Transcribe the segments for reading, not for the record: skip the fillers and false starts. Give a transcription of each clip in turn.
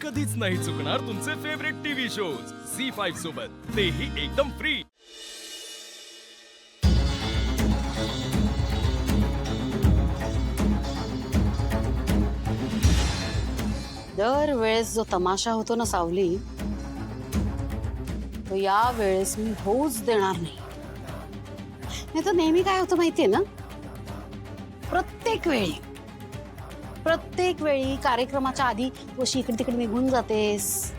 कधीच नाही चुकणार तुमचे फेवरेट टीव्ही शोज झी5 सोबत, तेही एकदम फ्री। दर वेळेस जो तमाशा होतो ना सावली, तो या वेळेस मी होऊच देणार नाही। नाही तर नेहमी काय होतं माहितीये ना, प्रत्येक वेळी कार्यक्रमाच्या आधी तू अशी इकडे तिकडे निघून जातेस,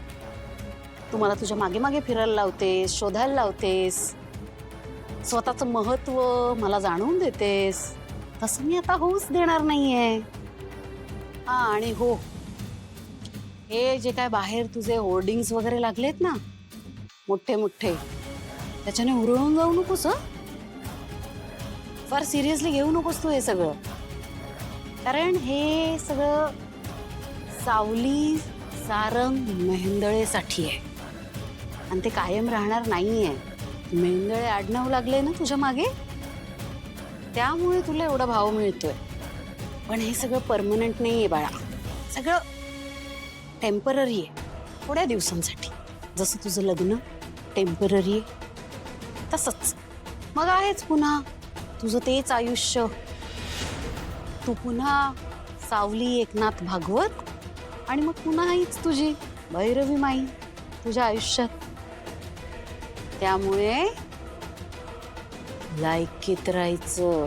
तू मला तुझ्या मागे मागे फिरायला लावतेस, शोधायला लावतेस, स्वतःचं महत्व मला जाणवून देतेस। तसं मी आता होऊच देणार नाहीये। हा, आणि हो, हे जे काय बाहेर तुझे होर्डिंग्स वगैरे लागलेत ना मोठे मोठे, त्याच्याने उरळून जाऊ नकोस हं? फार सिरियसली घेऊ नकोस तू हे सगळं, कारण हे सगळं सावली सारंग मेहेंदळेसाठी आहे आणि ते कायम राहणार नाहीये। मेहेंदळे आडनाव लागले ना तुझ्या मागे, त्यामुळे तुला एवढा भाव मिळतोय, पण हे सगळं परमनंट नाहीये बाळा, सगळं टेम्पररी आहे, थोड्या दिवसांसाठी। जसं तुझं लग्न टेम्पररी आहे, तसंच मग आहेच पुन्हा तुझं तेच आयुष्य। तू पुन्हा सावली एकनाथ भागवत, आणि मग पुन्हा हीच तुझी भैरवी माई तुझ्या आयुष्यात। त्यामुळे लायकीत राहायचं,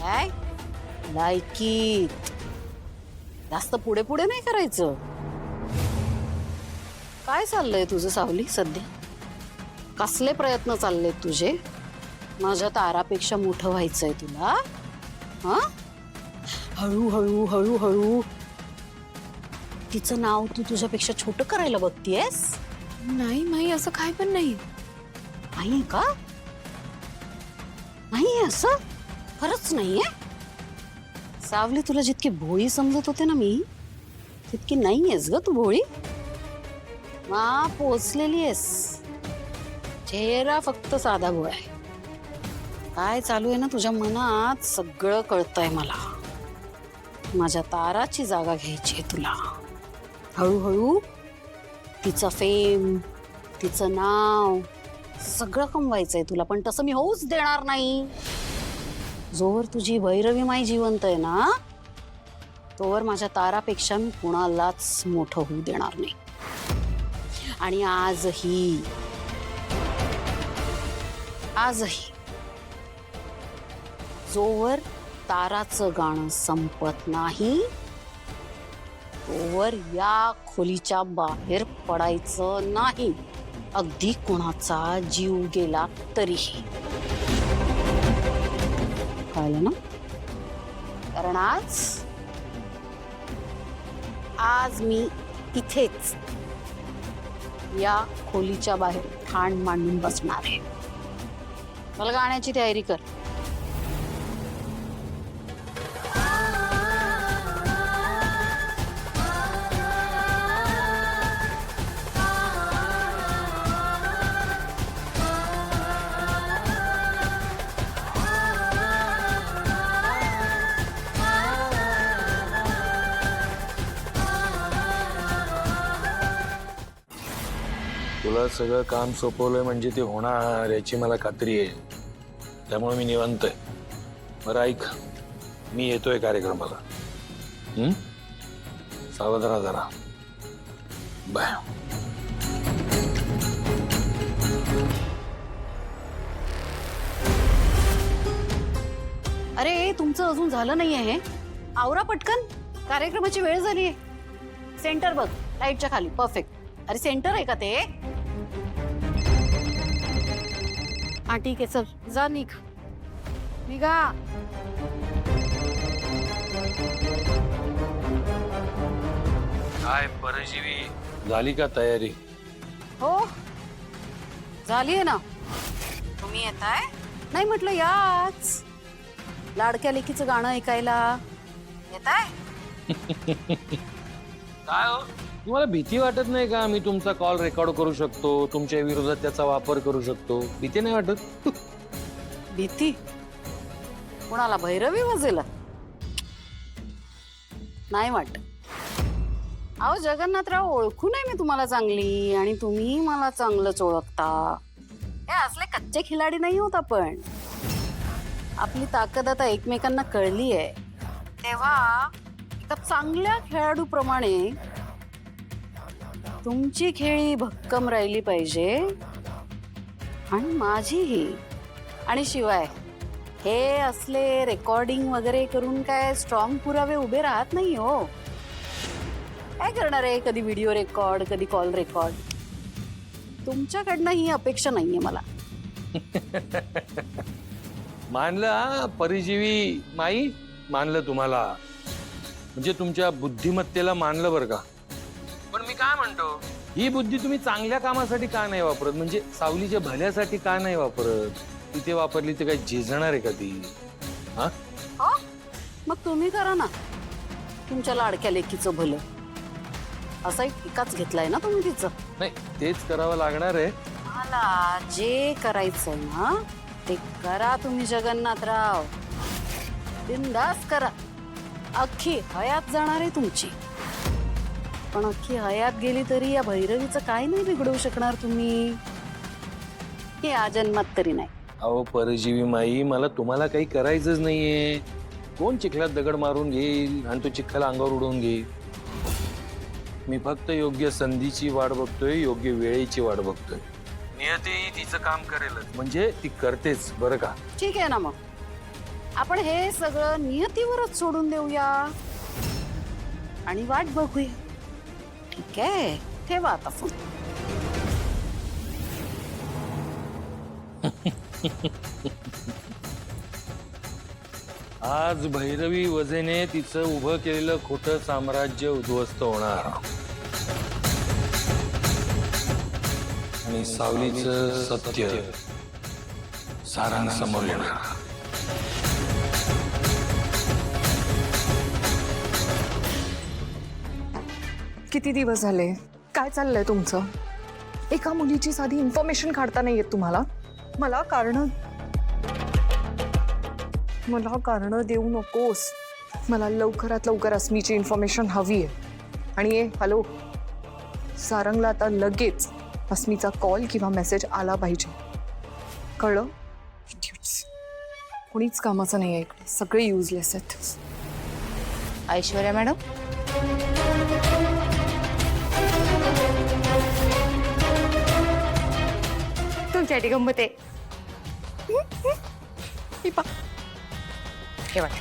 काय लायकीत, जास्त पुढे पुढे नाही करायचं। काय चाललंय तुझं सावली सध्या? कसले प्रयत्न चाललेत तुझे? माझ्या तारापेक्षा मोठं व्हायचंय तुला? हा, हळूहळू हळूहळू तिचं नाव तू तुझ्यापेक्षा छोटं करायला बघतीयस? नाही माई, असं काय पण नाही। नाही का? नाहीये असं? खरंच नाहीये? सावली, तुला जितकी भोळी समजत होते ना मी, तितकी नाहीयेस ग तू भोळी। मा पोचलेली आहेस, चेहरा फक्त साधा भोळा आहे। काय चालू आहे ना तुझ्या मनात सगळं कळतंय मला। माझ्या ताराची जागा घ्यायची आहे तुला। हळूहळू तिचा फेम, तिचं नाव सगळं कमवायचंय तुला, पण तसं मी होऊच देणार नाही। जोवर तुझी भैरवी माई जिवंत आहे ना, तोवर माझ्या तारापेक्षा मी कुणालाच मोठं होऊ देणार नाही। आणि आजही जोवर ताराचं गाणं संपत नाही, तोवर या खोलीच्या बाहेर पडायचं नाही, अगदी कोणाचा जीव गेला तरीही। कळलं ना? कारण आज मी इथेच या खोलीच्या बाहेर ठाण मांडून बसणार आहे। मला गाण्याची तयारी कर। तुला सगळं काम सोपवलंय म्हणजे ते होणार याची मला खात्री आहे, त्यामुळे मी निवांत आहे। बरं ऐक, मी येतोय कार्यक्रमाला, सावध राहा जरा। बाय। अरे, तुमचं अजून झालं नाहीये हे? आवरा पटकन, कार्यक्रमाची वेळ झाली आहे। सेंटर बघ, लाईटच्या खाली, परफेक्ट। अरे सेंटर आहे का ते? हा ठीक आहे, चल जा, निघा। काय परजीवी, झाली का तयारी? हो, झाली आहे ना। तुम्ही येताय? नाही म्हटलं याच लाडक्या लेकीचं गाणं ऐकायला येताय? काय हो, तुम्हाला भीती वाटत नाही का? मी तुमचा कॉल रेकॉर्ड करू शकतो, तुमच्या विरोधात त्याचा वापर करू शकतो, भीती नाही वाटत? भीती कोणाला? भैरवी वाजेला? नाही वाटत। अहो जगन्नाथराव, ओळखू नाही मी तुम्हाला चांगली आणि तुम्ही मला चांगलंच ओळखता. हे असले कच्चे खिलाडी नाही होत आपण. आपली ताकद आता एकमेकांना कळली आहे, तेव्हा एका चांगल्या खेळाडूप्रमाणे तुमची खेळी भक्कम राहिली पाहिजे आणि माझीही. आणि शिवाय हे असले रेकॉर्डिंग वगैरे करून काय स्ट्रॉंग पुरावे उभे राहत नाही हो. काय करणार आहे, कधी व्हिडिओ रेकॉर्ड, कधी कॉल रेकॉर्ड. तुमच्याकडनं ही अपेक्षा नाहीये मला. मानलं हा, परिजीवी माई, मानलं तुम्हाला. म्हणजे तुमच्या बुद्धिमत्तेला मानलं बरं का. पण मी काय म्हणतो, ही बुद्धी तुम्ही चांगल्या कामासाठी का नाही वापरत? म्हणजे सावलीच्या भल्यासाठी का नाही वापरत? तिथे वापरली तर काय झिजणार आहे का ती? हा, हो मग तुम्ही करा ना तुमच्या लाडक्या लेकीचं भलं. असा एक टिकाच घेतलाय ना तुम्ही तिचं. नाही, तेच करावं लागणार आहे. मला जे करायचंय ना ते करा तुम्ही जगन्नाथराव. बिंदास करा. अख्खी हयात जाणार आहे तुमची, पण अख्खी हयात गेली तरी या भैरवीचं काय नाही बिघडवू शकणार तुम्ही. हे या जन्मात तरी नाही. अहो परजीवी माई, मला तुम्हाला काही करायचंच नाहीये. कोण चिखलात दगड मारून घेईल आणि तो चिखल अंगावर उडवून घेईल? मी फक्त योग्य संधीची वाट बघतोय, योग्य वेळेची वाट बघतोय. नियती तिचं काम करेलच, म्हणजे ती करतेच बरं का. ठीक आहे ना, मग आपण हे सगळं नियतीवरच सोडून देऊया आणि वाट बघूया. ठीक आहे, ठेवा आता फोन. आज भैरवी वजेने तिचं उभं केलेलं खोटं साम्राज्य उद्ध्वस्त होणार आणि सावलीचं सत्य सारांसमोर येणार. किती दिवस झाले? काय चाललंय तुमचं? एका मुलीची साधी इन्फॉर्मेशन काढता नाही येत तुम्हाला? मला कारण देऊ नकोस. मला लवकरात लवकर अस्मीची इन्फॉर्मेशन हवी आहे. आणि हॅलो, सारंगला आता लगेच अस्मीचा कॉल किंवा मेसेज आला पाहिजे. कळलं? कोणीच कामाचं नाही आहे इकडे, सगळे युजलेस आहेत. ऐश्वर्या मॅडम, तुमच्यासाठी गंमत आहे. हे बघा,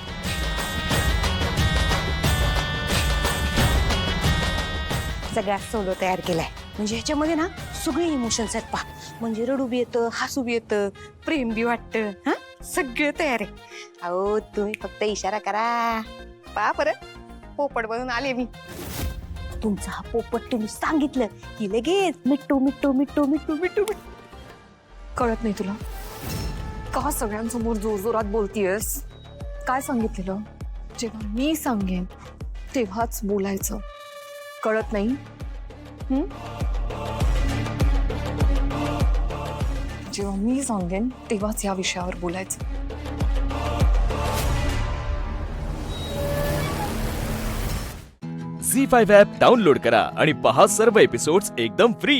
सगळा सोलो तयार केलाय. म्हणजे ह्याच्यामध्ये ना सगळे इमोशन्स आहेत पहा. म्हणजे रडू बी येतं, हसू बी येतं, प्रेम बी वाटतं. हा, सगळं तयार आहे. अहो तुम्ही फक्त इशारा करा. पहा परत पोपट बनून आले मी. तुमचा हा पोपट तुम्ही सांगितलं की लगेच मिट्टू मिट्टू मिट्टू मिट्टू मिट्टू मिट्टू. कळत नाही तुला का सगळ्यांसमोर जोरजोरात बोलतीयस? काय सांगितलेलं? जेव्हा मी सांगेन तेव्हाच बोलायचं. कळत नाही? जेव्हा मी सांगेन तेव्हाच या विषयावर बोलायचं. झी 5 ॲप डाउनलोड करा आणि पहा सर्व एपिसोड्स एकदम फ्री.